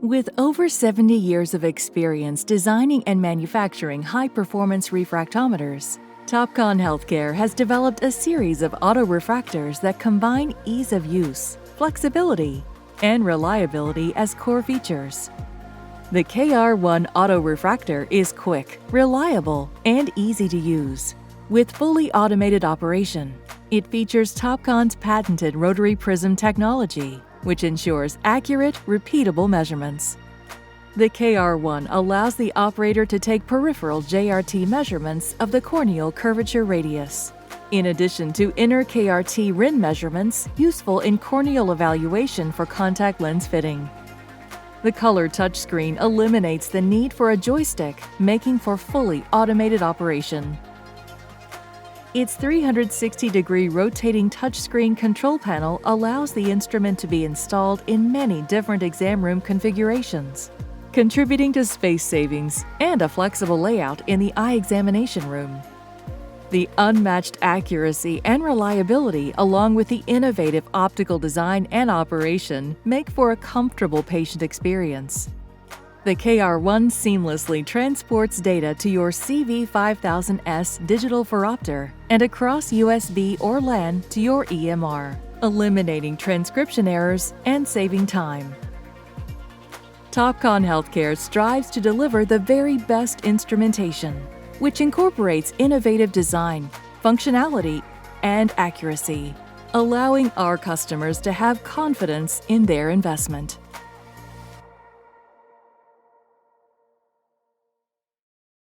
With over 70 years of experience designing and manufacturing high-performance refractometers, Topcon Healthcare has developed a series of auto-refractors that combine ease of use, flexibility, and reliability as core features. The KR-1 Auto Refractor is quick, reliable, and easy to use. With fully automated operation, it features Topcon's patented Rotary Prism technology, which ensures accurate, repeatable measurements. The KR-1 allows the operator to take peripheral JRT measurements of the corneal curvature radius, in addition to inner KRT rim measurements useful in corneal evaluation for contact lens fitting. The color touchscreen eliminates the need for a joystick, making for fully automated operation. Its 360-degree rotating touchscreen control panel allows the instrument to be installed in many different exam room configurations, contributing to space savings and a flexible layout in the eye examination room. The unmatched accuracy and reliability, along with the innovative optical design and operation, make for a comfortable patient experience. The KR-1 seamlessly transports data to your CV5000S digital phoropter and across USB or LAN to your EMR, eliminating transcription errors and saving time. Topcon Healthcare strives to deliver the very best instrumentation, which incorporates innovative design, functionality, and accuracy, allowing our customers to have confidence in their investment.